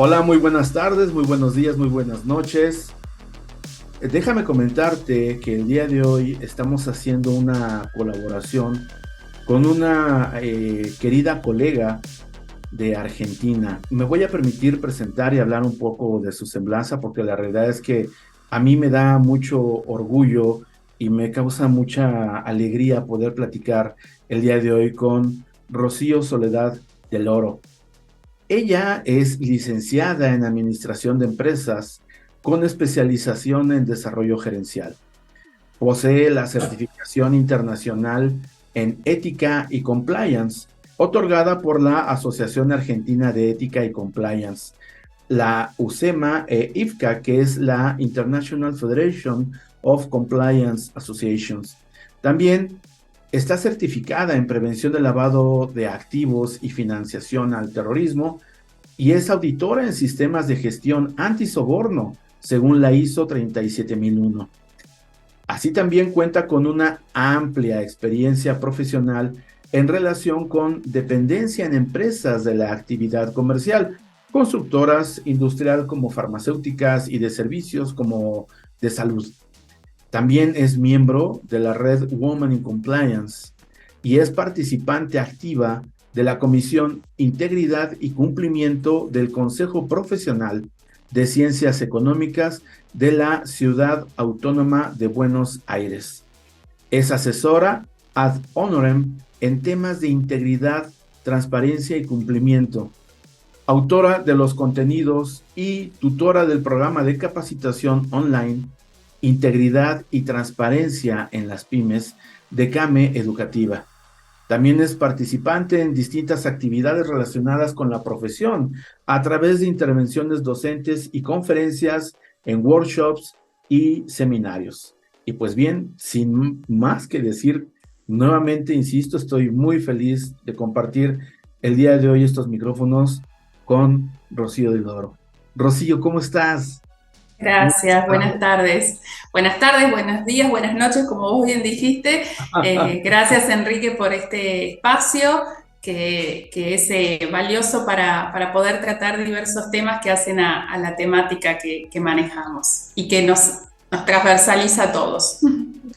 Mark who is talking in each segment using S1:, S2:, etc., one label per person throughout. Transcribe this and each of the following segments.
S1: Hola, muy buenas tardes, muy buenos días, muy buenas noches. Déjame comentarte que el día de hoy estamos haciendo una colaboración con una querida colega de Argentina. Me voy a permitir presentar y hablar un poco de su semblanza porque la realidad es que a mí me da mucho orgullo y me causa mucha alegría poder platicar el día de hoy con Rocío Soledad del Oro. Ella es licenciada en Administración de Empresas con especialización en Desarrollo Gerencial. Posee la certificación internacional en Ética y Compliance, otorgada por la Asociación Argentina de Ética y Compliance, la UCEMA e IFCA, que es la International Federation of Compliance Associations. También está certificada en prevención de lavado de activos y financiación al terrorismo y es auditora en sistemas de gestión antisoborno, según la ISO 37001. Así también cuenta con una amplia experiencia profesional en relación con dependencia en empresas de la actividad comercial, constructoras industrial como farmacéuticas y de servicios como de salud. También es miembro de la red Women in Compliance y es participante activa de la Comisión Integridad y Cumplimiento del Consejo Profesional de Ciencias Económicas de la Ciudad Autónoma de Buenos Aires. Es asesora ad honorem en temas de integridad, transparencia y cumplimiento, autora de los contenidos y tutora del programa de capacitación online Integridad y Transparencia en las Pymes de CAME Educativa. También es participante en distintas actividades relacionadas con la profesión a través de intervenciones docentes y conferencias en workshops y seminarios. Y pues bien, sin más que decir, nuevamente insisto, estoy muy feliz de compartir el día de hoy estos micrófonos con Rocío del Oro. Rocío, ¿cómo estás?
S2: Gracias, buenas tardes. Buenas tardes, buenos días, buenas noches, como vos bien dijiste. Gracias, Enrique, por este espacio que es valioso para poder tratar diversos temas que hacen a la temática que manejamos y que nos transversaliza a todos.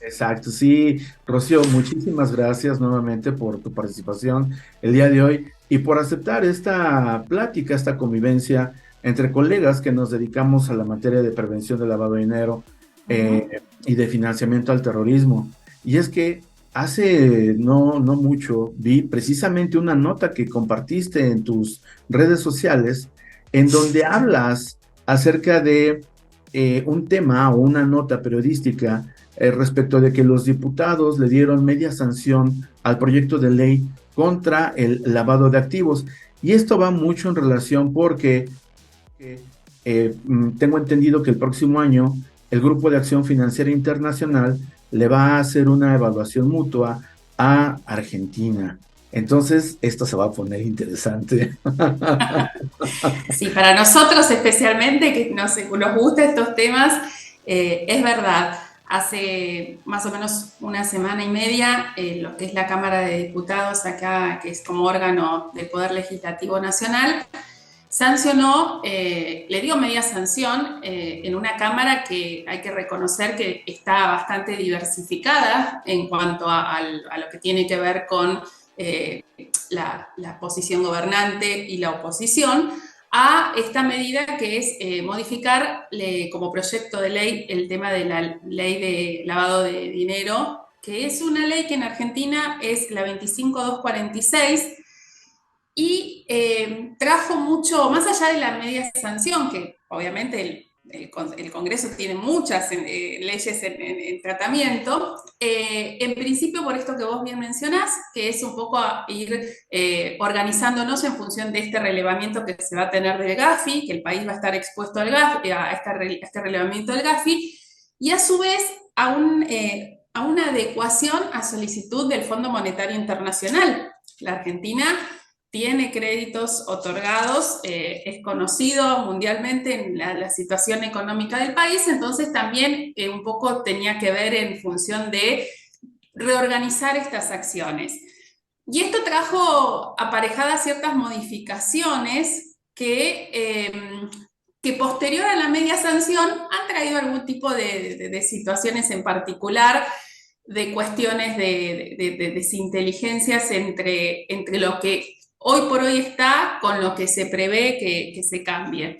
S1: Exacto, sí, Rocío, muchísimas gracias nuevamente por tu participación el día de hoy y por aceptar esta plática, esta convivencia entre colegas que nos dedicamos a la materia de prevención del lavado de dinero y de financiamiento al terrorismo. Y es que hace no mucho vi precisamente una nota que compartiste en tus redes sociales en donde hablas acerca de un tema o una nota periodística respecto de que los diputados le dieron media sanción al proyecto de ley contra el lavado de activos. Y esto va mucho en relación porque tengo entendido que el próximo año el Grupo de Acción Financiera Internacional le va a hacer una evaluación mutua a Argentina. Entonces, esto se va a poner interesante.
S2: Sí, para nosotros especialmente, que nos gustan estos temas, es verdad. Hace más o menos una semana y media, lo que es la Cámara de Diputados acá, que es como órgano del Poder Legislativo Nacional, sancionó, le dio media sanción en una Cámara que hay que reconocer que está bastante diversificada en cuanto a lo que tiene que ver con la posición gobernante y la oposición, a esta medida que es modificar como proyecto de ley el tema de la ley de lavado de dinero, que es una ley que en Argentina es la 25246 y trajo mucho, más allá de la media sanción, que obviamente el Congreso tiene muchas leyes en tratamiento, en principio por esto que vos bien mencionás, que es un poco a ir organizándonos en función de este relevamiento que se va a tener del GAFI, que el país va a estar expuesto al GAFI, a este relevamiento del GAFI, y a su vez a una adecuación a solicitud del Fondo Monetario Internacional. La Argentina tiene créditos otorgados, es conocido mundialmente en la situación económica del país, entonces también un poco tenía que ver en función de reorganizar estas acciones. Y esto trajo aparejadas ciertas modificaciones que posterior a la media sanción han traído algún tipo de situaciones en particular, de cuestiones de desinteligencias entre lo que hoy por hoy está con lo que se prevé que se cambie.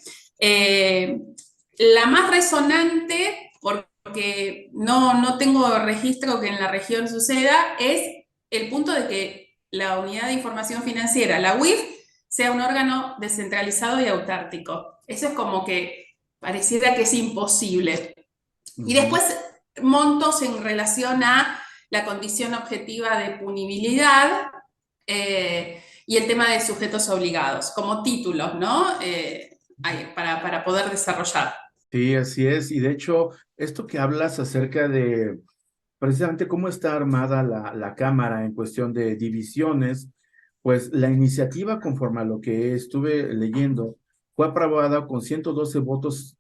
S2: La más resonante, porque no tengo registro que en la región suceda, es el punto de que la Unidad de Información Financiera, la UIF, sea un órgano descentralizado y autárquico. Eso es como que pareciera que es imposible. Y
S1: Ujú.
S2: después montos en relación a la condición objetiva de punibilidad y el tema de sujetos obligados, como títulos, ¿no? Para poder desarrollar.
S1: Sí, así es. Y de hecho, esto que hablas acerca de precisamente cómo está armada la Cámara en cuestión de divisiones, pues la iniciativa, conforme a lo que estuve leyendo, fue aprobada con 112 votos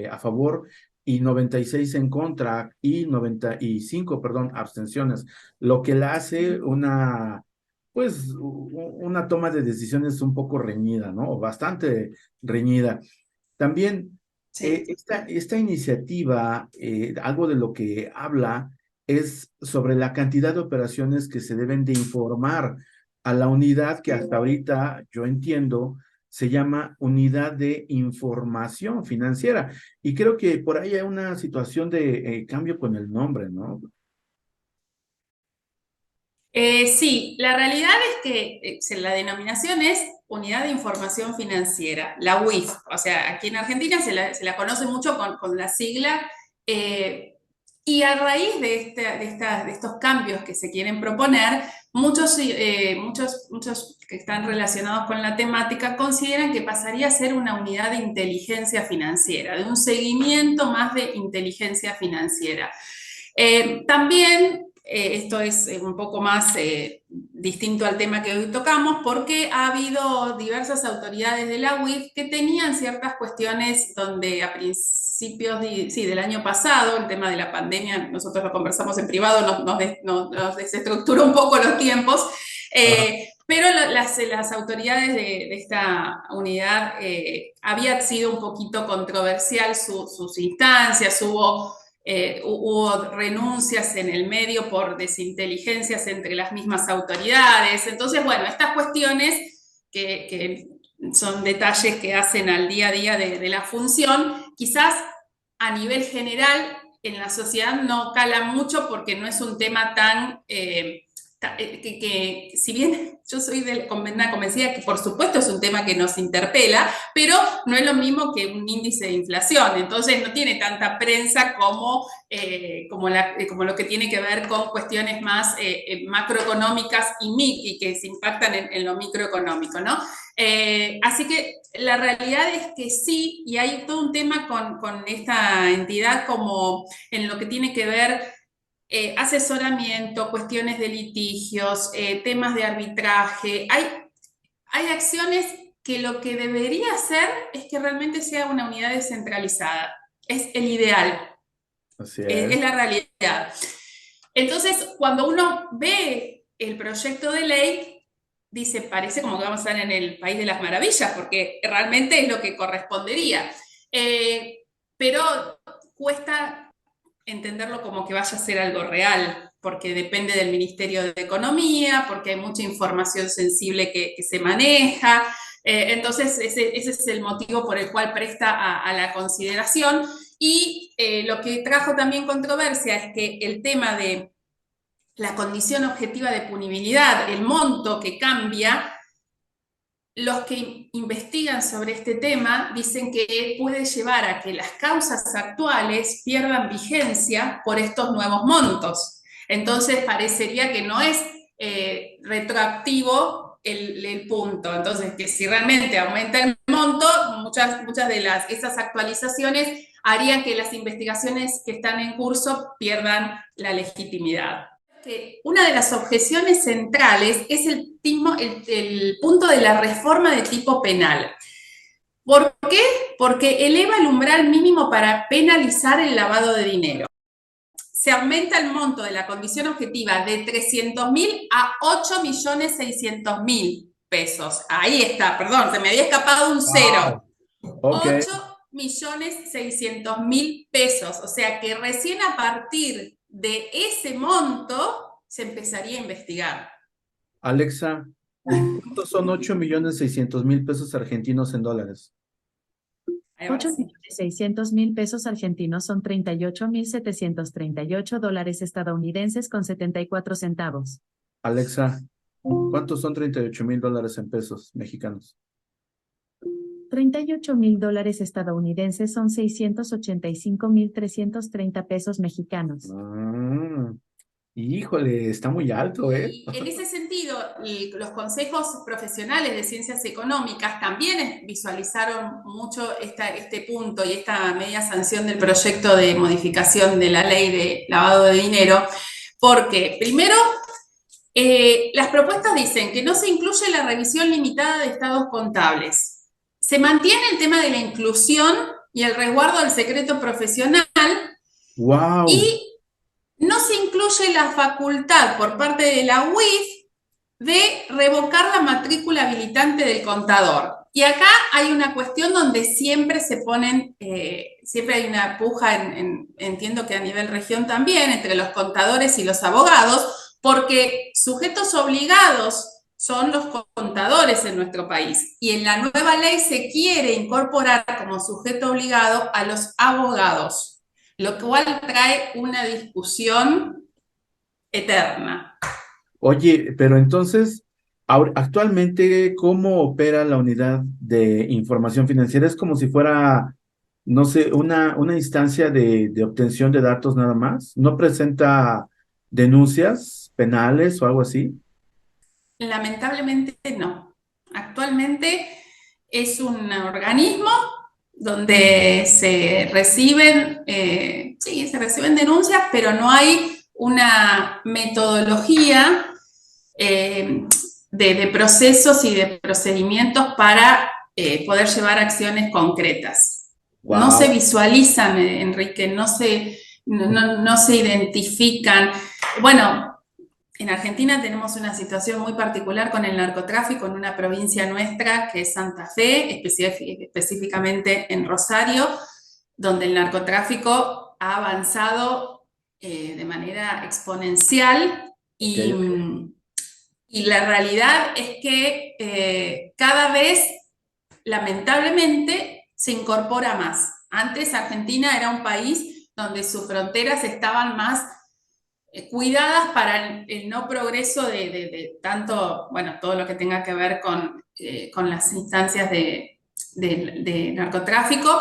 S1: a favor y 96 en contra y 95, perdón, abstenciones, lo que la hace pues, una toma de decisiones un poco reñida, ¿no? O bastante reñida. También
S2: Sí.
S1: esta iniciativa, algo de lo que habla es sobre la cantidad de operaciones que se deben de informar a la unidad que hasta ahorita yo entiendo se llama Unidad de Información Financiera. Y creo que por ahí hay una situación de cambio con el nombre, ¿no?
S2: Sí, la realidad es que la denominación es Unidad de Información Financiera, la UIF. O sea, aquí en Argentina se la conoce mucho con la sigla. eh, y a raíz de estos cambios que se quieren proponer, muchos que están relacionados con la temática consideran que pasaría a ser una unidad de inteligencia financiera, de un seguimiento más de inteligencia financiera. También esto es un poco más distinto al tema que hoy tocamos, porque ha habido diversas autoridades de la UIF que tenían ciertas cuestiones donde a principios del año pasado, el tema de la pandemia, nosotros lo conversamos en privado, nos desestructuró un poco los tiempos,
S1: Ajá.
S2: pero las autoridades de esta unidad había sido un poquito controversial sus instancias, hubo renuncias en el medio por desinteligencias entre las mismas autoridades. Entonces, bueno, estas cuestiones que son detalles que hacen al día a día de la función, quizás a nivel general en la sociedad no cala mucho porque no es un tema tan... que si bien yo soy convencida que por supuesto es un tema que nos interpela, pero no es lo mismo que un índice de inflación, entonces no tiene tanta prensa como lo que tiene que ver con cuestiones más macroeconómicas y que se impactan en lo microeconómico, ¿no? Así que la realidad es que sí, y hay todo un tema con esta entidad como en lo que tiene que ver asesoramiento, cuestiones de litigios, temas de arbitraje. Hay acciones que lo que debería ser es que realmente sea una unidad descentralizada. Es el ideal,
S1: Así
S2: es
S1: es.
S2: la realidad. Entonces, cuando uno ve el proyecto de ley, dice, parece como que vamos a estar en el país de las maravillas, porque realmente es lo que correspondería. Pero cuesta entenderlo como que vaya a ser algo real, porque depende del Ministerio de Economía, porque hay mucha información sensible que se maneja. Entonces, ese es el motivo por el cual presta a la consideración. Y lo que trajo también controversia es que el tema de la condición objetiva de punibilidad, el monto que cambia, los que investigan sobre este tema dicen que puede llevar a que las causas actuales pierdan vigencia por estos nuevos montos. Entonces parecería que no es retroactivo el punto. Entonces, que si realmente aumenta el monto, muchas de esas actualizaciones harían que las investigaciones que están en curso pierdan la legitimidad. Que una de las objeciones centrales es el punto de la reforma de tipo penal. ¿Por qué? Porque eleva el umbral mínimo para penalizar el lavado de dinero. Se aumenta el monto de la condición objetiva de 300.000 a 8.600.000 pesos. Ahí está, perdón, se me había escapado un cero.
S1: Wow. Ok.
S2: 8.600.000 pesos. O sea que recién a partir de ese monto se empezaría a investigar.
S1: Alexa, ¿cuántos son 8.600.000 pesos argentinos en dólares?
S3: 8.600.000 pesos argentinos son $38.738 estadounidenses con 74 centavos.
S1: Alexa, ¿cuántos son 38.000 dólares en pesos mexicanos?
S3: $38.000 estadounidenses son 685.330 pesos mexicanos.
S1: Híjole, está muy alto, ¿eh?
S2: Y en ese sentido, los consejos profesionales de ciencias económicas también visualizaron mucho este punto y esta media sanción del proyecto de modificación de la ley de lavado de dinero, porque primero, las propuestas dicen que no se incluye la revisión limitada de estados contables. Se mantiene el tema de la inclusión y el resguardo del secreto profesional.
S1: ¡Wow!
S2: Y no se incluye la facultad por parte de la UIF de revocar la matrícula habilitante del contador. Y acá hay una cuestión donde siempre se ponen, siempre hay una puja, entiendo que a nivel región también, entre los contadores y los abogados, porque sujetos obligados son los contadores en nuestro país. Y en la nueva ley se quiere incorporar como sujeto obligado a los abogados, lo cual trae una discusión eterna.
S1: Oye, pero entonces, actualmente, ¿cómo opera la unidad de información financiera? Es como si fuera, no sé, una instancia de obtención de datos nada más. ¿No presenta denuncias penales o algo así?
S2: Lamentablemente no. Actualmente es un organismo donde se reciben, sí, se reciben denuncias, pero no hay una metodología de procesos y de procedimientos para poder llevar acciones concretas.
S1: Wow.
S2: No se visualizan, Enrique, no se identifican. Bueno, en Argentina tenemos una situación muy particular con el narcotráfico en una provincia nuestra que es Santa Fe, específicamente en Rosario, donde el narcotráfico ha avanzado de manera exponencial y,
S1: Okay.
S2: y la realidad es que cada vez, lamentablemente, se incorpora más. Antes Argentina era un país donde sus fronteras estaban más cuidadas para el no progreso de tanto, bueno, todo lo que tenga que ver con las instancias de narcotráfico,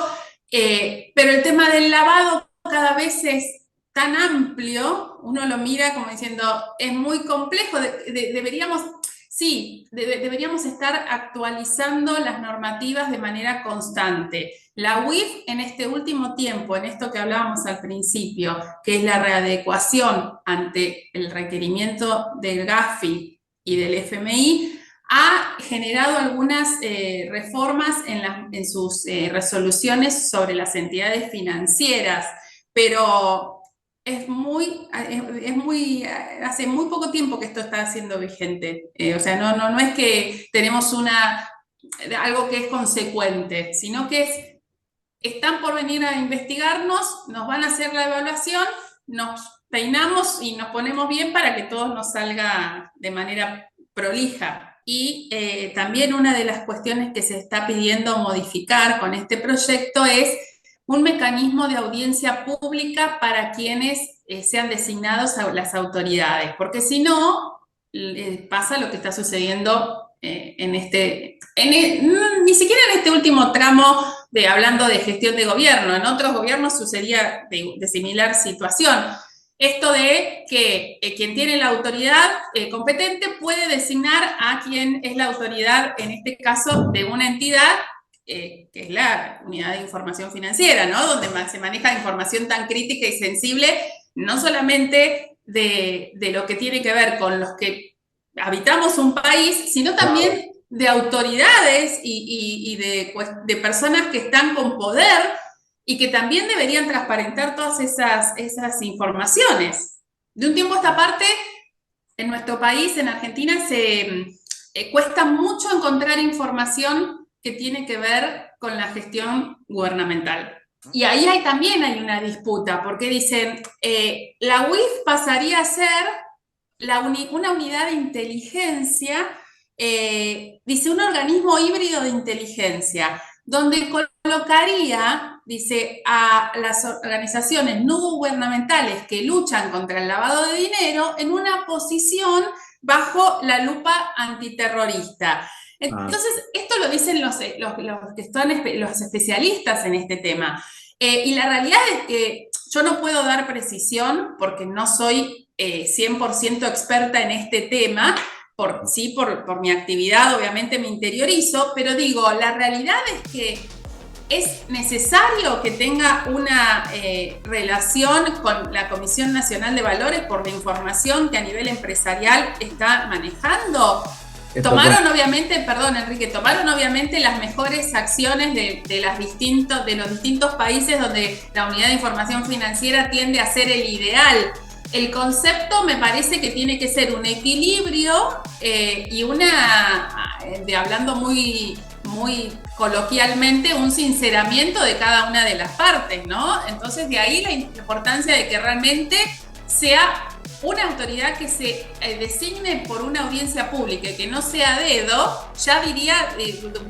S2: pero el tema del lavado cada vez es tan amplio, uno lo mira como diciendo, es muy complejo, deberíamos... Sí, deberíamos estar actualizando las normativas de manera constante. La UIF en este último tiempo, en esto que hablábamos al principio, que es la readecuación ante el requerimiento del GAFI y del FMI, ha generado algunas reformas en sus resoluciones sobre las entidades financieras, pero hace muy poco tiempo que esto está siendo vigente. O sea, no es que tenemos algo que es consecuente, sino que están por venir a investigarnos, nos van a hacer la evaluación, nos peinamos y nos ponemos bien para que todo nos salga de manera prolija. Y también una de las cuestiones que se está pidiendo modificar con este proyecto es un mecanismo de audiencia pública para quienes sean designados a las autoridades, porque si no, pasa lo que está sucediendo ni siquiera en este último tramo hablando de gestión de gobierno, en otros gobiernos sucedía de similar situación. Esto de que quien tiene la autoridad competente puede designar a quien es la autoridad, en este caso, de una entidad que es la unidad de información financiera, ¿no? Donde se maneja información tan crítica y sensible, no solamente de lo que tiene que ver con los que habitamos un país, sino también de autoridades y de personas que están con poder y que también deberían transparentar todas esas informaciones. De un tiempo a esta parte, en nuestro país, en Argentina, cuesta mucho encontrar información que tiene que ver con la gestión gubernamental. Y ahí también hay una disputa, porque dicen, la UIF pasaría a ser una unidad de inteligencia, dice, un organismo híbrido de inteligencia, donde colocaría, dice, a las organizaciones no gubernamentales que luchan contra el lavado de dinero en una posición bajo la lupa antiterrorista. Entonces, esto lo dicen los que están, los especialistas en este tema. Y la realidad es que yo no puedo dar precisión porque no soy 100% experta en este tema, por mi actividad obviamente me interiorizo, pero digo, la realidad es que es necesario que tenga una relación con la Comisión Nacional de Valores por la información que a nivel empresarial está manejando. Tomaron obviamente, perdón Enrique, tomaron obviamente las mejores acciones de los distintos países donde la unidad de información financiera tiende a ser el ideal. El concepto me parece que tiene que ser un equilibrio y hablando muy coloquialmente, un sinceramiento de cada una de las partes, ¿no? Entonces de ahí la importancia de que realmente sea una autoridad que se designe por una audiencia pública y que no sea dedo, ya diría,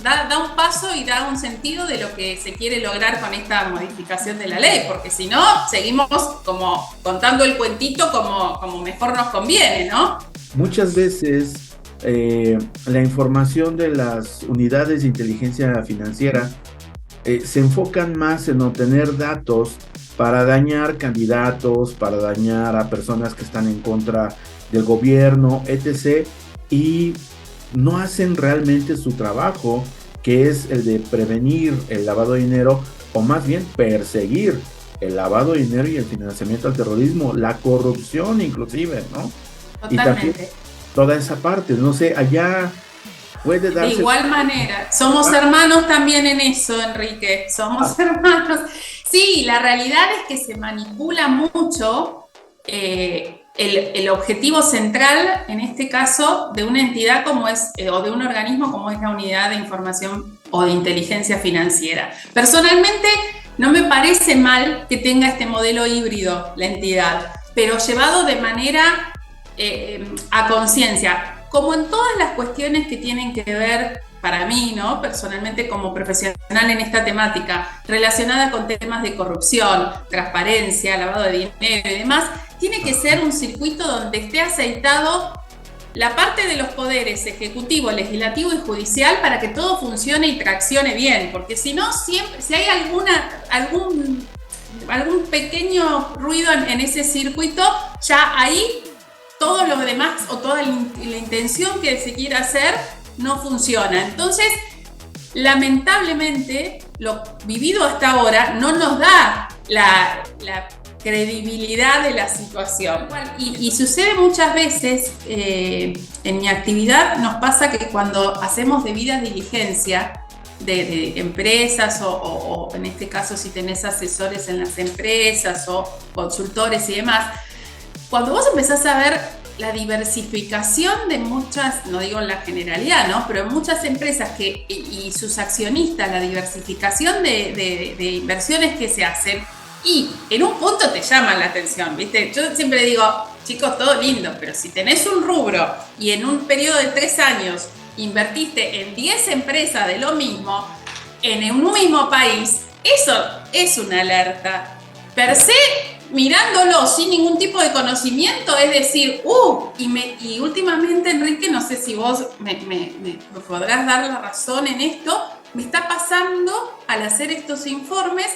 S2: da un paso y da un sentido de lo que se quiere lograr con esta modificación de la ley, porque si no, seguimos como contando el cuentito como mejor nos conviene, ¿no?
S1: Muchas veces la información de las unidades de inteligencia financiera se enfocan más en obtener datos para dañar candidatos, para dañar a personas que están en contra del gobierno, etc. Y no hacen realmente su trabajo, que es el de prevenir el lavado de dinero, o más bien perseguir el lavado de dinero y el financiamiento al terrorismo, la corrupción inclusive, ¿no?
S2: Totalmente.
S1: Y también toda esa parte, no sé, allá puede darse...
S2: De igual manera, somos hermanos también en eso, Enrique, somos hermanos. Sí, la realidad es que se manipula mucho el objetivo central, en este caso, de una entidad como es, o de un organismo como es la Unidad de Información o de Inteligencia Financiera. Personalmente, no me parece mal que tenga este modelo híbrido la entidad, pero llevado de manera a conciencia, como en todas las cuestiones que tienen que ver, para mí, ¿no? Personalmente como profesional en esta temática, relacionada con temas de corrupción, transparencia, lavado de dinero y demás, tiene que ser un circuito donde esté aceitado la parte de los poderes ejecutivo, legislativo y judicial para que todo funcione y traccione bien, porque si no, siempre, si hay algún pequeño ruido en ese circuito, ya ahí todo lo demás o toda la intención que se quiera hacer no funciona. Entonces, lamentablemente, lo vivido hasta ahora no nos da la credibilidad de la situación. Y sucede muchas veces, en mi actividad nos pasa que cuando hacemos debida diligencia de empresas o en este caso si tenés asesores en las empresas o consultores y demás, cuando vos empezás a ver la diversificación de muchas, no digo en la generalidad, ¿no? Pero en muchas empresas y sus accionistas, la diversificación de inversiones que se hacen, y en un punto te llaman la atención, ¿viste? Yo siempre digo, chicos, todo lindo, pero si tenés un rubro y en un periodo de 3 años invertiste en 10 empresas de lo mismo, en un mismo país, eso es una alerta. Per se, mirándolo sin ningún tipo de conocimiento, es decir, y últimamente, Enrique, no sé si vos me podrás dar la razón en esto, me está pasando al hacer estos informes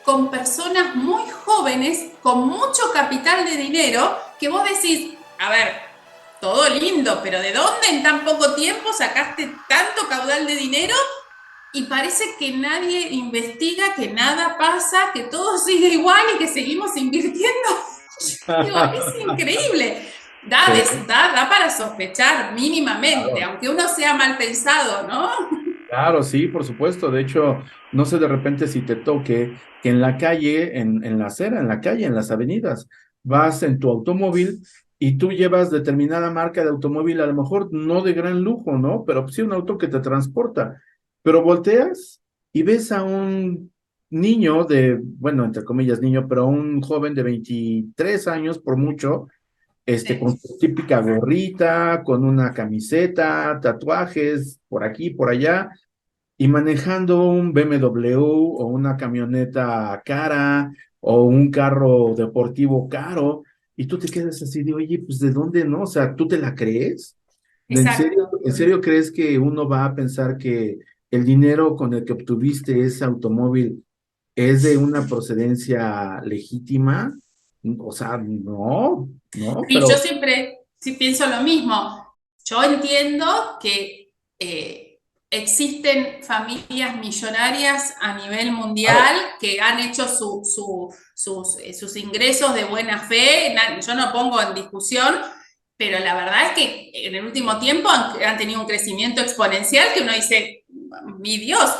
S2: con personas muy jóvenes, con mucho capital de dinero, que vos decís, a ver, todo lindo, pero ¿de dónde en tan poco tiempo sacaste tanto caudal de dinero? Y parece que nadie investiga, que nada pasa, que todo sigue igual y que seguimos invirtiendo. Digo, es increíble. Da para sospechar mínimamente, claro, aunque uno sea mal pensado, ¿no?
S1: Claro, sí, por supuesto. De hecho, no sé de repente si te toque que en la calle, en la acera, en la calle, en las avenidas, vas en tu automóvil y tú llevas determinada marca de automóvil, a lo mejor no de gran lujo, ¿no? Pero sí un auto que te transporta. Pero volteas y ves a un niño bueno, entre comillas niño, pero un joven de 23 años por mucho, con su típica gorrita, con una camiseta, tatuajes por aquí, por allá, y manejando un BMW o una camioneta cara o un carro deportivo caro, y tú te quedas así de, oye, pues ¿de dónde no? O sea, ¿tú te la crees?
S2: Exacto.
S1: En serio crees que uno va a pensar que el dinero con el que obtuviste ese automóvil es de una procedencia legítima? O sea, no, no,
S2: Sí, yo
S1: pero
S2: siempre sí pienso lo mismo. Yo entiendo que existen familias millonarias a nivel mundial
S1: claro,
S2: que han hecho sus ingresos de buena fe. Yo no pongo en discusión, pero la verdad es que en el último tiempo han tenido un crecimiento exponencial que uno dice, mi Dios,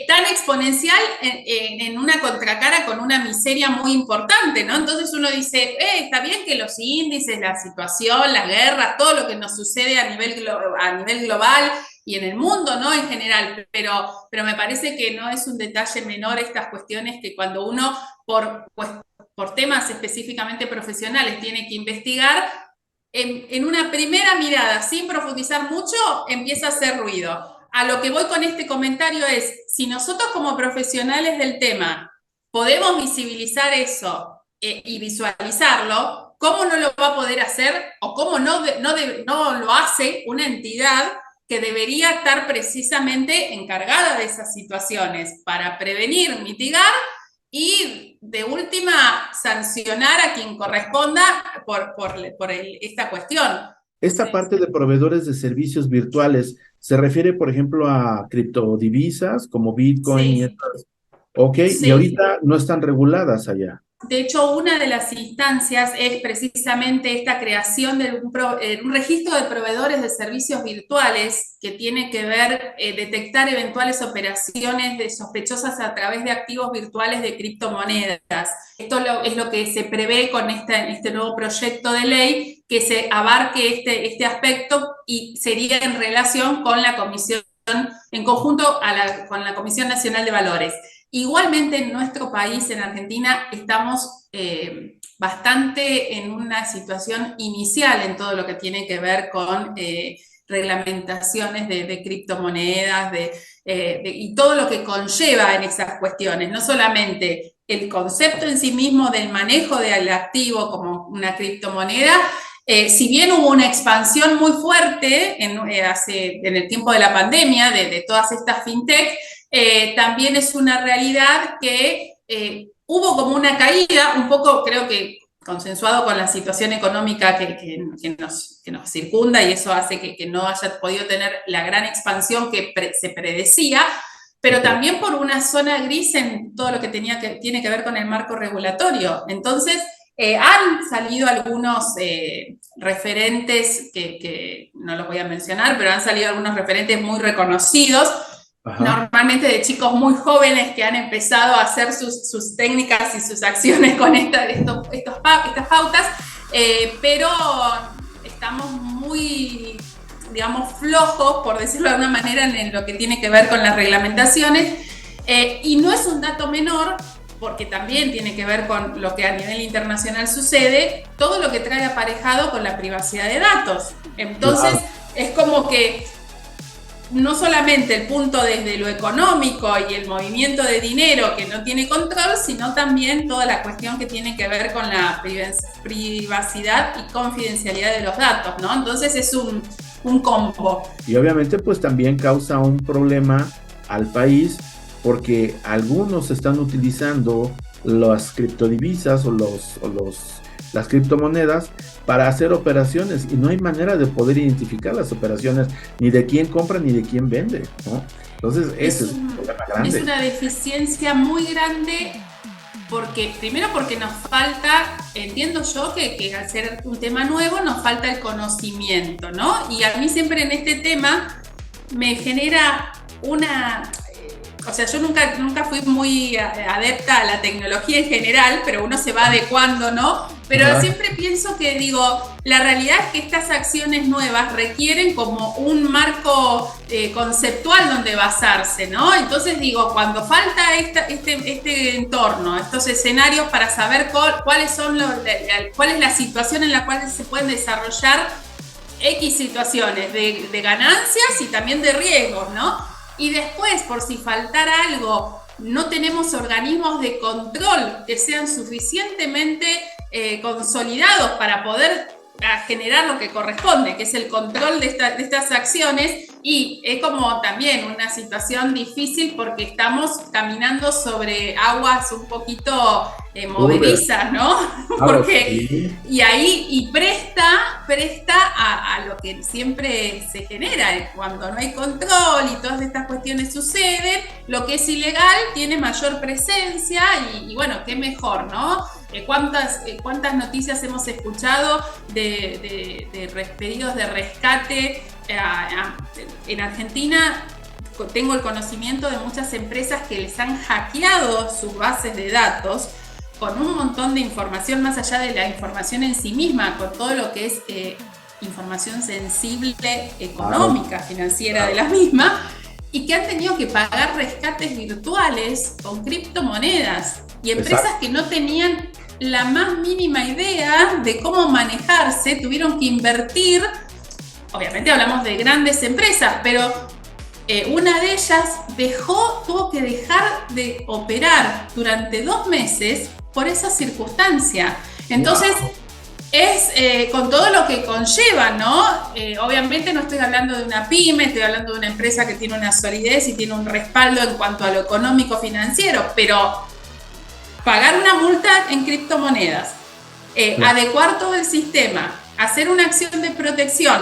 S2: tan exponencial en una contracara con una miseria muy importante, ¿no? Entonces uno dice, está bien que los índices, la situación, las guerras, todo lo que nos sucede a nivel global y en el mundo, ¿no? En general, pero me parece que no es un detalle menor estas cuestiones que cuando uno, por temas específicamente profesionales, tiene que investigar, en una primera mirada, sin profundizar mucho, empieza a hacer ruido. A lo que voy con este comentario es, si nosotros como profesionales del tema podemos visibilizar eso y visualizarlo, ¿cómo no lo va a poder hacer o cómo no lo hace una entidad que debería estar precisamente encargada de esas situaciones para prevenir, mitigar y de última sancionar a quien corresponda por esta cuestión?
S1: esta
S2: Entonces,
S1: parte de proveedores de servicios virtuales se refiere, por ejemplo, a criptodivisas como Bitcoin y
S2: sí,
S1: estas. Ok, y
S2: sí.
S1: ahorita no están reguladas allá.
S2: De hecho, una de las instancias es precisamente esta creación de un registro de proveedores de servicios virtuales que tiene que ver detectar eventuales operaciones sospechosas a través de activos virtuales de criptomonedas. Esto es lo que se prevé con este nuevo proyecto de ley, que se abarque este aspecto y sería en relación con la comisión, en conjunto con la Comisión Nacional de Valores. Igualmente en nuestro país, en Argentina, estamos bastante en una situación inicial en todo lo que tiene que ver con reglamentaciones de criptomonedas y todo lo que conlleva en esas cuestiones, no solamente el concepto en sí mismo del manejo del activo como una criptomoneda. Si bien hubo una expansión muy fuerte en el tiempo de la pandemia de todas estas fintech, también es una realidad que hubo como una caída, un poco creo que consensuado con la situación económica que nos circunda, y eso hace que no haya podido tener la gran expansión que se predecía, pero
S1: Ok.
S2: también por una zona gris en todo lo que tiene que ver con el marco regulatorio. Entonces, han salido algunos referentes que no los voy a mencionar, pero han salido algunos referentes muy reconocidos,
S1: Ajá.
S2: normalmente de chicos muy jóvenes que han empezado a hacer sus técnicas y sus acciones con estas pautas, pero estamos muy, digamos, flojos, por decirlo de alguna manera, en lo que tiene que ver con las reglamentaciones, y no es un dato menor, porque también tiene que ver con lo que a nivel internacional sucede, todo lo que trae aparejado con la privacidad de datos. Entonces,
S1: Claro.
S2: es como que no solamente el punto desde lo económico y el movimiento de dinero que no tiene control, sino también toda la cuestión que tiene que ver con la privacidad y confidencialidad de los datos, ¿no? Entonces es un combo.
S1: Y obviamente pues también causa un problema al país porque algunos están utilizando las criptodivisas las criptomonedas para hacer operaciones y no hay manera de poder identificar las operaciones ni de quién compra ni de quién vende, ¿no? Entonces ese es un problema grande.
S2: Es una deficiencia muy grande primero porque nos falta, entiendo yo que al ser un tema nuevo nos falta el conocimiento, ¿no? Y a mí siempre en este tema me genera o sea, yo nunca fui muy adepta a la tecnología en general, pero uno se va adecuando, ¿no? Pero siempre pienso que, la realidad es que estas acciones nuevas requieren como un marco conceptual donde basarse, ¿no? Entonces cuando falta este entorno, estos escenarios para saber cuál es la situación en la cual se pueden desarrollar X situaciones de ganancias y también de riesgos, ¿no? Y después, por si faltara algo, no tenemos organismos de control que sean suficientemente consolidados para poder generar lo que corresponde, que es el control de estas acciones, y es como también una situación difícil porque estamos caminando sobre aguas un poquito movedizas, ¿no? Porque,
S1: sí.
S2: y presta a lo que siempre se genera, cuando no hay control y todas estas cuestiones suceden, lo que es ilegal tiene mayor presencia y bueno, qué mejor, ¿no? ¿Cuántas noticias hemos escuchado de pedidos de rescate? En Argentina tengo el conocimiento de muchas empresas que les han hackeado sus bases de datos con un montón de información, más allá de la información en sí misma, con todo lo que es información sensible, económica, financiera de la misma, y que han tenido que pagar rescates virtuales con criptomonedas, y empresas que no tenían la más mínima idea de cómo manejarse, tuvieron que invertir. Obviamente hablamos de grandes empresas, pero una de ellas tuvo que dejar de operar durante 2 meses por esa circunstancia. Entonces, es con todo lo que conlleva, ¿no? Obviamente no estoy hablando de una pyme, estoy hablando de una empresa que tiene una solidez y tiene un respaldo en cuanto a lo económico financiero, pero pagar una multa en criptomonedas, adecuar todo el sistema, hacer una acción de protección.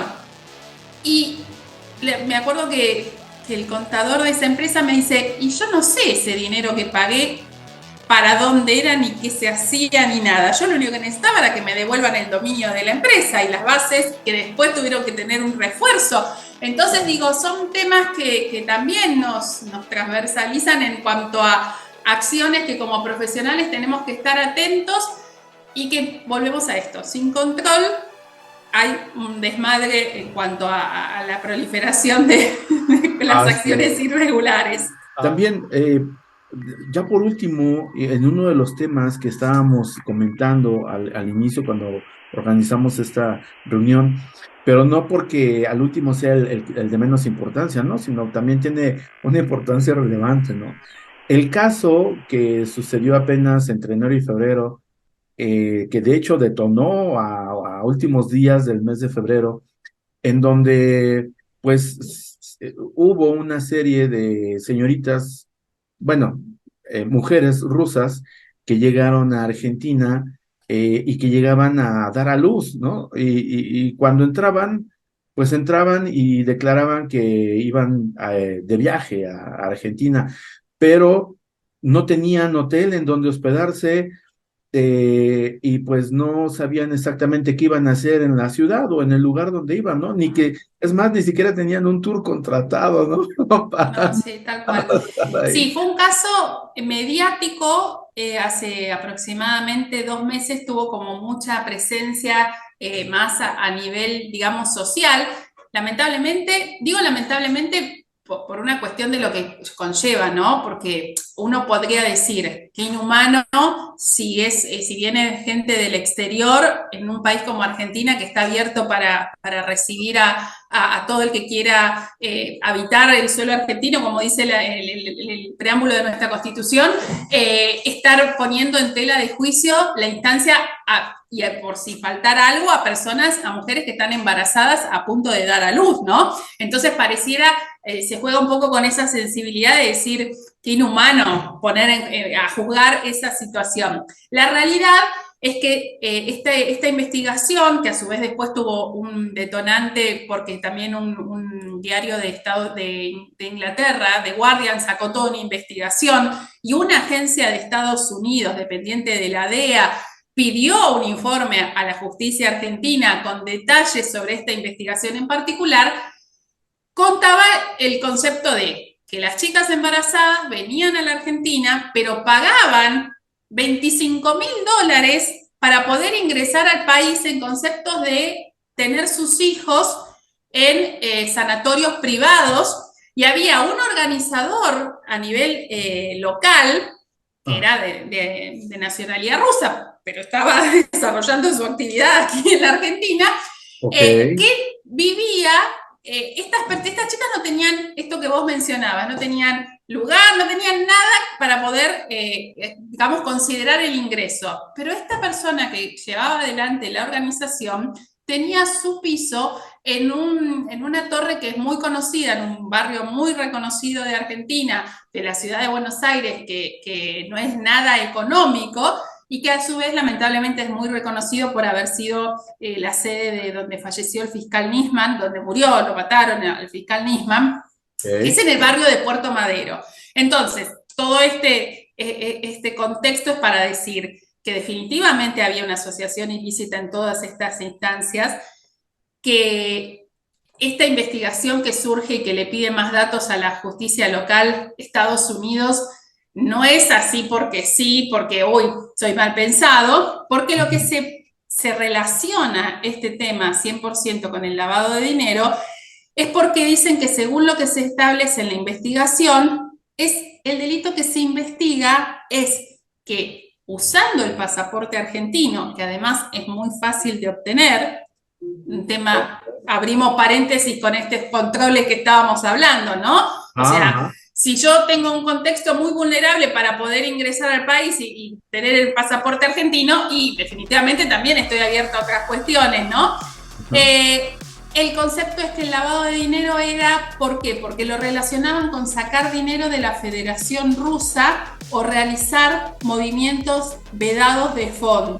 S2: Y me acuerdo que el contador de esa empresa me dice, y yo no sé ese dinero que pagué, para dónde era, ni qué se hacía, ni nada. Yo lo único que necesitaba era que me devuelvan el dominio de la empresa y las bases que después tuvieron que tener un refuerzo. Entonces son temas que también nos transversalizan en cuanto a acciones que como profesionales tenemos que estar atentos, y que volvemos a esto, sin control hay un desmadre en cuanto a la proliferación de las acciones irregulares.
S1: También, ya por último, en uno de los temas que estábamos comentando al inicio cuando organizamos esta reunión, pero no porque al último sea el de menos importancia, ¿no? Sino también tiene una importancia relevante, ¿no? El caso que sucedió apenas entre enero y febrero, que de hecho detonó a últimos días del mes de febrero, en donde pues hubo una serie de señoritas, bueno, mujeres rusas que llegaron a Argentina y que llegaban a dar a luz, ¿no? Y cuando entraban, pues entraban y declaraban que iban de viaje a Argentina, pero no tenían hotel en donde hospedarse, y pues no sabían exactamente qué iban a hacer en la ciudad o en el lugar donde iban, ¿no? Es más, ni siquiera tenían un tour contratado, ¿no?
S2: No, sí, tal cual. Sí, fue un caso mediático, hace aproximadamente 2 meses tuvo como mucha presencia, más a nivel, digamos, social. Lamentablemente, digo lamentablemente por una cuestión de lo que conlleva, ¿no? Porque uno podría decir que inhumano si viene gente del exterior en un país como Argentina, que está abierto para recibir a todo el que quiera habitar el suelo argentino, como dice el preámbulo de nuestra Constitución, estar poniendo en tela de juicio la instancia y por si faltara algo a mujeres que están embarazadas a punto de dar a luz, ¿no? Entonces pareciera, se juega un poco con esa sensibilidad de decir qué inhumano poner a juzgar esa situación. La realidad es que esta investigación, que a su vez después tuvo un detonante porque también un diario de Inglaterra, The Guardian, sacó toda una investigación, y una agencia de Estados Unidos dependiente de la DEA pidió un informe a la justicia argentina con detalles sobre esta investigación en particular, contaba el concepto de que las chicas embarazadas venían a la Argentina, pero pagaban $25.000 para poder ingresar al país en conceptos de tener sus hijos en sanatorios privados, y había un organizador a nivel local, que era de nacionalidad rusa, pero estaba desarrollando su actividad aquí en la Argentina, que vivía, estas chicas no tenían esto que vos mencionabas, no tenían lugar, no tenían nada para poder, digamos, considerar el ingreso. Pero esta persona que llevaba adelante la organización tenía su piso en una torre que es muy conocida, en un barrio muy reconocido de Argentina, de la ciudad de Buenos Aires, que no es nada económico, y que a su vez lamentablemente es muy reconocido por haber sido la sede de donde falleció el fiscal Nisman, donde murió, lo mataron al fiscal Nisman, que es en el barrio de Puerto Madero. Entonces, todo este contexto es para decir que definitivamente había una asociación ilícita en todas estas instancias, que esta investigación que surge y que le pide más datos a la justicia local, Estados Unidos, no es así porque sí, porque hoy soy mal pensado, porque lo que se relaciona este tema 100% con el lavado de dinero es porque dicen que según lo que se establece en la investigación, el delito que se investiga es que usando el pasaporte argentino, que además es muy fácil de obtener, un tema, abrimos paréntesis con estos controles que estábamos hablando, ¿no? O sea, si yo tengo un contexto muy vulnerable para poder ingresar al país y tener el pasaporte argentino, y definitivamente también estoy abierta a otras cuestiones, ¿no? El concepto es que el lavado de dinero era, ¿por qué? Porque lo relacionaban con sacar dinero de la Federación Rusa o realizar movimientos vedados de fondo.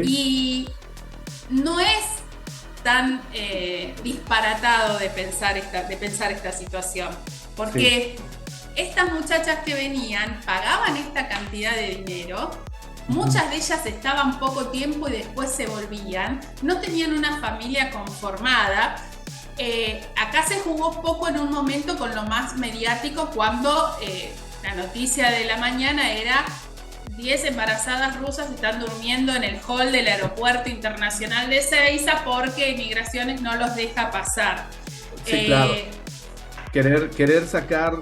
S2: Y no es tan disparatado de pensar esta situación, porque estas muchachas que venían pagaban esta cantidad de dinero. Muchas de ellas estaban poco tiempo y después se volvían, no tenían una familia conformada. Acá se jugó poco en un momento con lo más mediático, cuando la noticia de la mañana era 10 embarazadas rusas están durmiendo en el hall del aeropuerto internacional de Ezeiza porque Migraciones no los deja pasar.
S1: Sí, claro. Querer sacar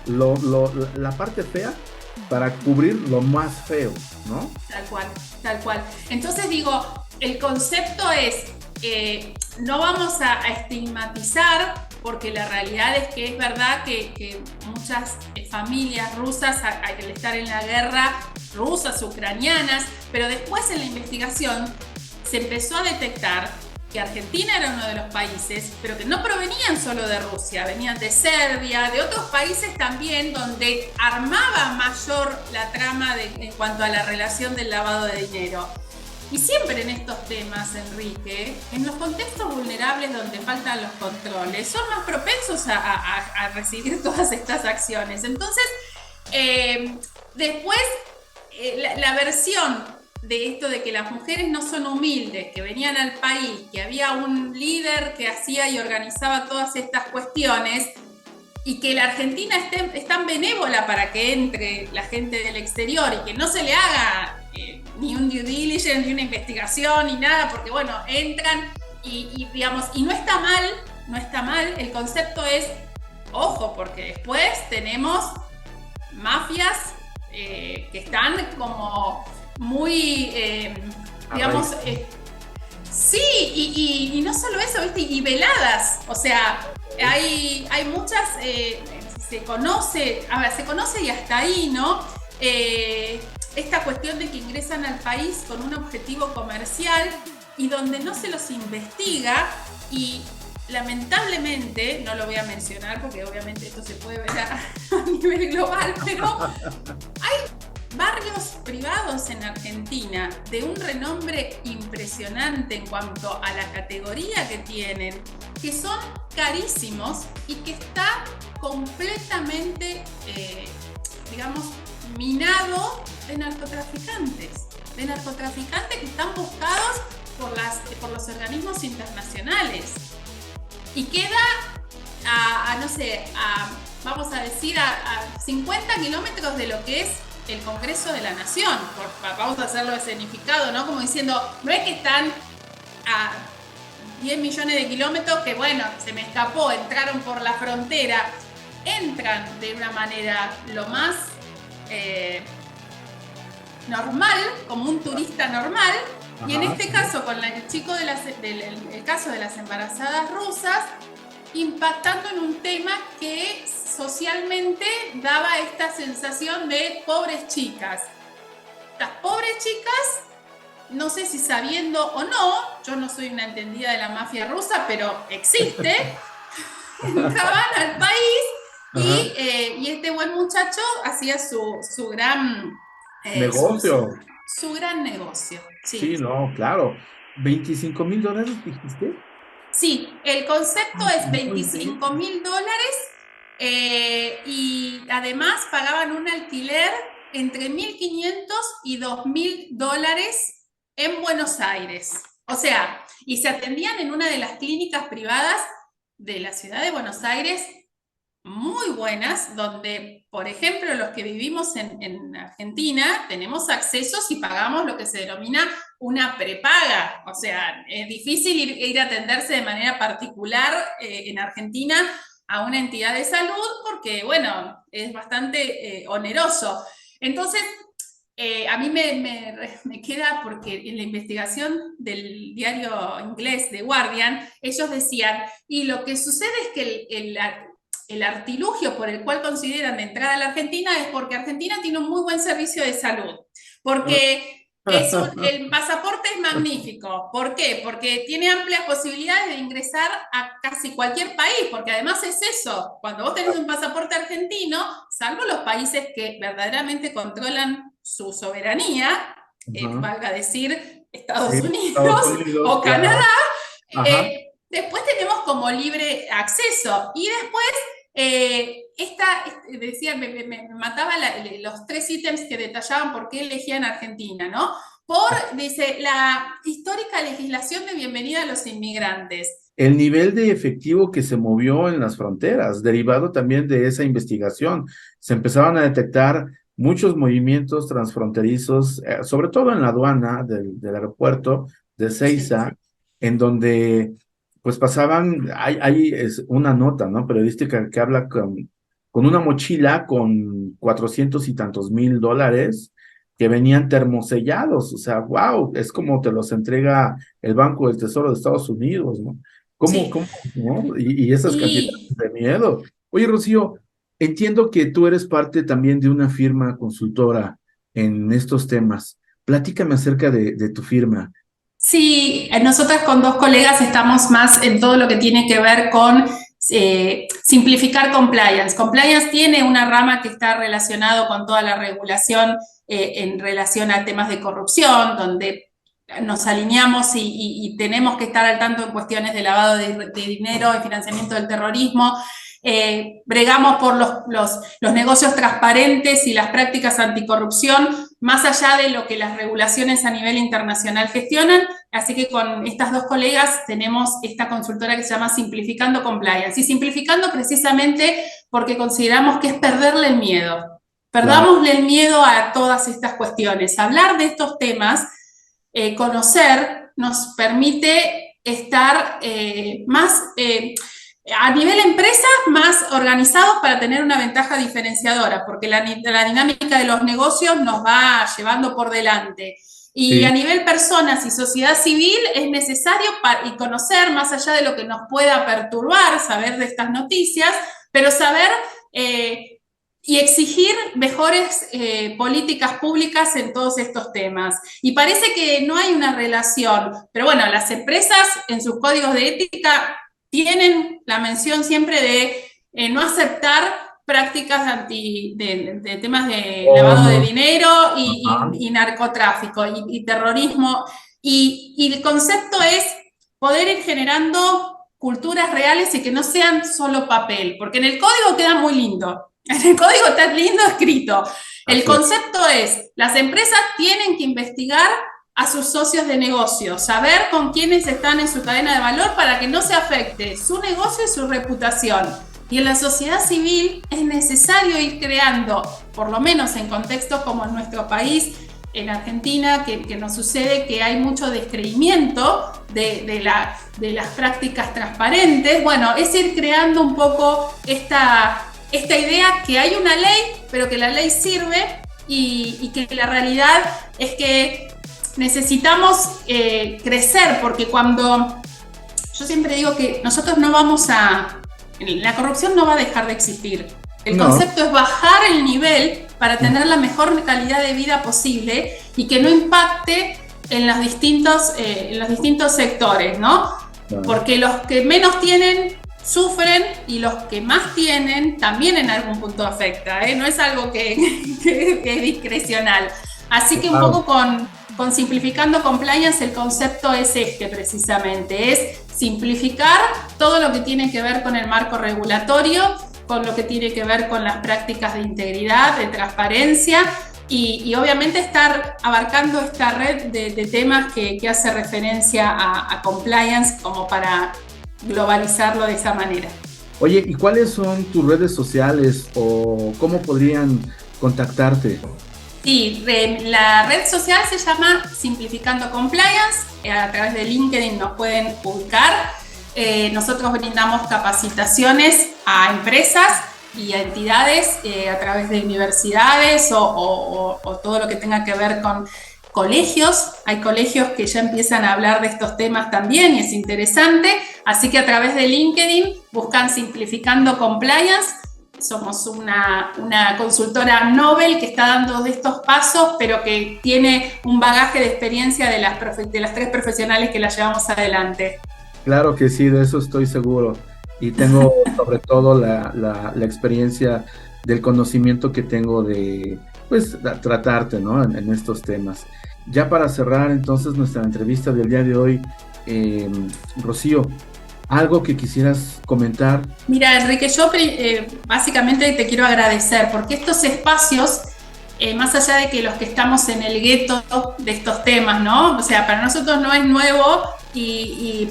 S1: la parte fea para cubrir lo más feo, ¿no?
S2: Tal cual. Entonces digo, el concepto es, no vamos a estigmatizar, porque la realidad es que es verdad que muchas familias rusas, al estar en la guerra, rusas, ucranianas, pero después en la investigación se empezó a detectar que Argentina era uno de los países, pero que no provenían solo de Rusia, venían de Serbia, de otros países también, donde armaba mayor la trama en cuanto a la relación del lavado de dinero. Y siempre en estos temas, Enrique, en los contextos vulnerables donde faltan los controles, son más propensos a recibir todas estas acciones. Entonces, después, la versión de esto de que las mujeres no son humildes, que venían al país, que había un líder que hacía y organizaba todas estas cuestiones, y que la Argentina es tan benévola para que entre la gente del exterior y que no se le haga ni un due diligence, ni una investigación, ni nada, porque bueno, entran y digamos, y no está mal, el concepto es, ojo, porque después tenemos mafias que están como muy, digamos, sí, y no solo eso, ¿viste? Y veladas, o sea, hay muchas, se conoce y hasta ahí, ¿no? Esta cuestión de que ingresan al país con un objetivo comercial y donde no se los investiga, y lamentablemente, no lo voy a mencionar porque obviamente esto se puede ver a nivel global, pero hay barrios privados en Argentina de un renombre impresionante en cuanto a la categoría que tienen, que son carísimos y que está completamente, digamos, minado de narcotraficantes que están buscados por los organismos internacionales. Y queda vamos a decir, a 50 kilómetros de lo que es el Congreso de la Nación. Vamos a hacerlo escenificado, ¿no? Como diciendo, no es que están a 10 millones de kilómetros, que bueno, se me escapó, entraron por la frontera. Entran de una manera lo más normal, como un turista normal. Ajá. Y en este caso, con el chico el caso de las embarazadas rusas, impactando en un tema que socialmente daba esta sensación de pobres chicas. Las pobres chicas, no sé si sabiendo o no, yo no soy una entendida de la mafia rusa, pero existe, entraban al país y este buen muchacho hacía su gran
S1: negocio.
S2: Su gran negocio. Sí,
S1: sí, no, claro. $25,000, dijiste.
S2: Sí, el concepto es $25,000 y además pagaban un alquiler entre $1,500 y $2,000 en Buenos Aires. O sea, y se atendían en una de las clínicas privadas de la ciudad de Buenos Aires, muy buenas, donde, por ejemplo, los que vivimos en Argentina tenemos accesos y pagamos lo que se denomina una prepaga. O sea, es difícil ir a atenderse de manera particular en Argentina a una entidad de salud porque, bueno, es bastante oneroso. Entonces, a mí me queda, porque en la investigación del diario inglés The Guardian, ellos decían, y lo que sucede es que el artilugio por el cual consideran de entrada a la Argentina es porque Argentina tiene un muy buen servicio de salud, porque el pasaporte es magnífico. ¿Por qué? Porque tiene amplias posibilidades de ingresar a casi cualquier país, porque además es eso, cuando vos tenés un pasaporte argentino, salvo los países que verdaderamente controlan su soberanía, valga decir Estados Unidos o Canadá, después tenemos como libre acceso y después decía, me mataba los 3 ítems que detallaban por qué elegían Argentina, ¿no? Dice, la histórica legislación de bienvenida a los inmigrantes.
S1: El nivel de efectivo que se movió en las fronteras, derivado también de esa investigación. Se empezaron a detectar muchos movimientos transfronterizos, sobre todo en la aduana del aeropuerto de Ezeiza, en donde pues pasaban, hay una nota, ¿no?, periodística que habla con una mochila con 400 y tantos mil dólares que venían termosellados. O sea, wow, es como te los entrega el Banco del Tesoro de Estados Unidos, ¿no? ¿Cómo, ¿no? Y esas cantidades de miedo. Oye, Rocío, entiendo que tú eres parte también de una firma consultora en estos temas. Platícame acerca de tu firma.
S2: Sí, nosotras con 2 colegas estamos más en todo lo que tiene que ver con simplificar compliance. Compliance tiene una rama que está relacionado con toda la regulación en relación a temas de corrupción, donde nos alineamos y tenemos que estar al tanto en cuestiones de lavado de dinero y financiamiento del terrorismo. Bregamos por los negocios transparentes y las prácticas anticorrupción, más allá de lo que las regulaciones a nivel internacional gestionan. Así que con estas 2 colegas tenemos esta consultora que se llama Simplificando Compliance. Y simplificando precisamente porque consideramos que es perderle el miedo. Perdámosle el miedo a todas estas cuestiones. Hablar de estos temas, conocer, nos permite estar más... a nivel empresa, más organizados para tener una ventaja diferenciadora, porque la dinámica de los negocios nos va llevando por delante. Y a nivel personas y sociedad civil es necesario conocer, más allá de lo que nos pueda perturbar, saber de estas noticias, pero saber y exigir mejores políticas públicas en todos estos temas. Y parece que no hay una relación, pero bueno, las empresas en sus códigos de ética tienen la mención siempre de no aceptar prácticas de temas de lavado de dinero y narcotráfico y terrorismo. Y el concepto es poder ir generando culturas reales y que no sean solo papel, porque en el código queda muy lindo. En el código está lindo escrito. El concepto es, las empresas tienen que investigar a sus socios de negocio, saber con quiénes están en su cadena de valor para que no se afecte su negocio y su reputación. Y en la sociedad civil es necesario ir creando, por lo menos en contextos como en nuestro país, en Argentina, que nos sucede que hay mucho descreimiento de las prácticas transparentes. Bueno, es ir creando un poco esta idea que hay una ley, pero que la ley sirve y que la realidad es que necesitamos crecer, porque cuando yo siempre digo que nosotros no vamos a... La corrupción no va a dejar de existir. El concepto es bajar el nivel para tener la mejor calidad de vida posible y que no impacte en los distintos sectores, ¿no? Porque los que menos tienen sufren y los que más tienen también en algún punto afecta, ¿eh? No es algo que es discrecional. Así que un poco con Simplificando Compliance el concepto es precisamente, es simplificar todo lo que tiene que ver con el marco regulatorio, con lo que tiene que ver con las prácticas de integridad, de transparencia y obviamente estar abarcando esta red de temas que hace referencia a compliance como para globalizarlo de esa manera.
S1: Oye, ¿y cuáles son tus redes sociales o cómo podrían contactarte?
S2: Sí, la red social se llama Simplificando Compliance, a través de LinkedIn nos pueden ubicar. Nosotros brindamos capacitaciones a empresas y a entidades a través de universidades o todo lo que tenga que ver con colegios. Hay colegios que ya empiezan a hablar de estos temas también y es interesante. Así que a través de LinkedIn buscan Simplificando Compliance. Somos una consultora Nobel que está dando estos pasos, pero que tiene un bagaje de experiencia de las 3 profesionales que la llevamos adelante.
S1: Claro que sí, de eso estoy seguro. Y tengo sobre todo la experiencia del conocimiento que tengo de tratarte, ¿no? en estos temas. Ya para cerrar entonces nuestra entrevista del día de hoy, Rocío, ¿algo que quisieras comentar?
S2: Mira, Enrique, yo básicamente te quiero agradecer porque estos espacios, más allá de que los que estamos en el gueto de estos temas, ¿no? O sea, para nosotros no es nuevo,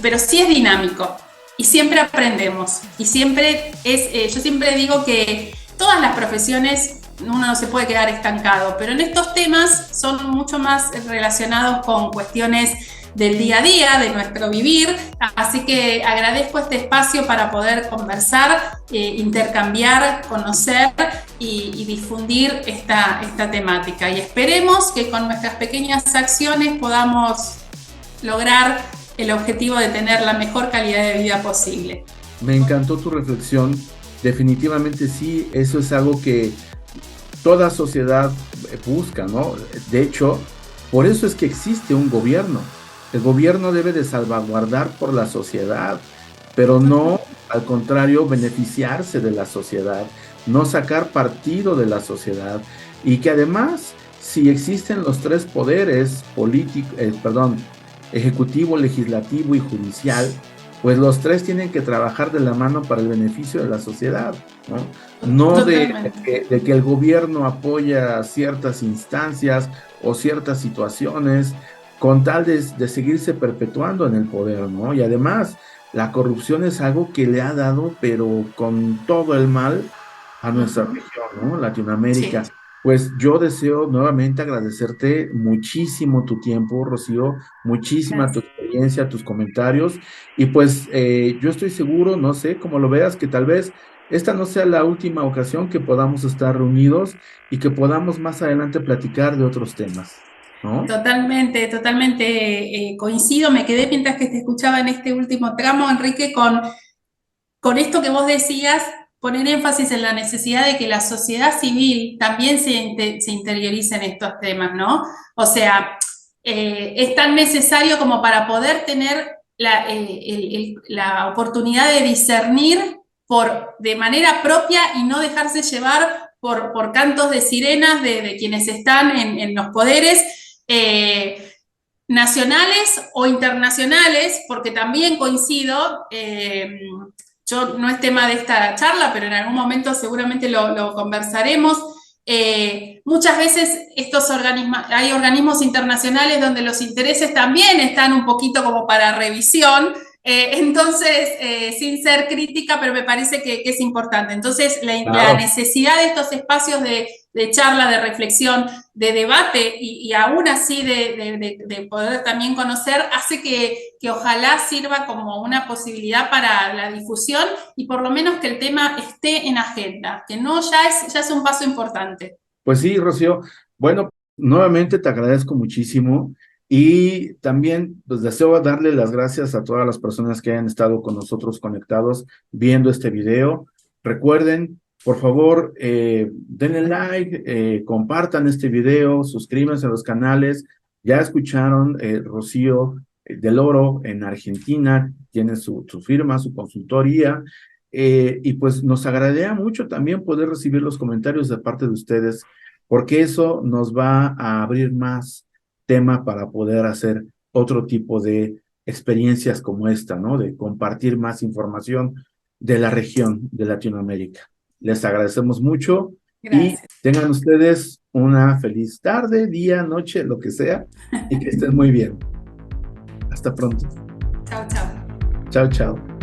S2: pero sí es dinámico y siempre aprendemos. Y siempre yo siempre digo que todas las profesiones uno no se puede quedar estancado, pero en estos temas son mucho más relacionados con cuestiones del día a día, de nuestro vivir, así que agradezco este espacio para poder conversar, intercambiar, conocer y difundir esta temática y esperemos que con nuestras pequeñas acciones podamos lograr el objetivo de tener la mejor calidad de vida posible.
S1: Me encantó tu reflexión, definitivamente sí, eso es algo que toda sociedad busca, ¿no? De hecho, por eso es que existe un gobierno. El gobierno debe de salvaguardar por la sociedad, pero no, al contrario, beneficiarse de la sociedad, no sacar partido de la sociedad, y que además, si existen los 3 poderes ejecutivo, legislativo y judicial, pues los 3 tienen que trabajar de la mano para el beneficio de la sociedad, ¿no? No de que el gobierno apoya ciertas instancias o ciertas situaciones con tal de seguirse perpetuando en el poder, ¿no? Y además, la corrupción es algo que le ha dado, pero con todo el mal, a nuestra región, ¿no? Latinoamérica. Sí. Pues yo deseo nuevamente agradecerte muchísimo tu tiempo, Rocío, muchísima tu experiencia, tus comentarios, y pues yo estoy seguro, no sé, como lo veas, que tal vez esta no sea la última ocasión que podamos estar reunidos y que podamos más adelante platicar de otros temas, ¿no?
S2: Totalmente coincido, me quedé mientras que te escuchaba en este último tramo, Enrique, con esto que vos decías, poner énfasis en la necesidad de que la sociedad civil también se interiorice en estos temas, ¿no? O sea, es tan necesario como para poder tener la oportunidad de discernir de manera propia y no dejarse llevar por cantos de sirenas de quienes están en los poderes nacionales o internacionales, porque también coincido, yo no es tema de esta charla, pero en algún momento seguramente lo conversaremos. Muchas veces hay organismos internacionales donde los intereses también están un poquito como para revisión, Entonces, sin ser crítica, pero me parece que es importante. Entonces, la
S1: Claro.
S2: necesidad de estos espacios de charla, de reflexión, de debate y aún así de poder también conocer, hace que ojalá sirva como una posibilidad para la difusión y por lo menos que el tema esté en agenda, que no ya es un paso importante.
S1: Pues sí, Rocío. Bueno, nuevamente te agradezco muchísimo y también pues deseo darle las gracias a todas las personas que hayan estado con nosotros conectados viendo este video. Recuerden, por favor, denle like, compartan este video, suscríbanse a los canales. Ya escucharon, Rocío del Oro en Argentina, tiene su firma, su consultoría. Y pues nos agradaría mucho también poder recibir los comentarios de parte de ustedes, porque eso nos va a abrir más tema para poder hacer otro tipo de experiencias como esta, ¿no? De compartir más información de la región de Latinoamérica. Les agradecemos mucho.
S2: Gracias.
S1: Y tengan ustedes una feliz tarde, día, noche, lo que sea, y que estén muy bien. Hasta pronto.
S2: Chao, chao.
S1: Chao, chao.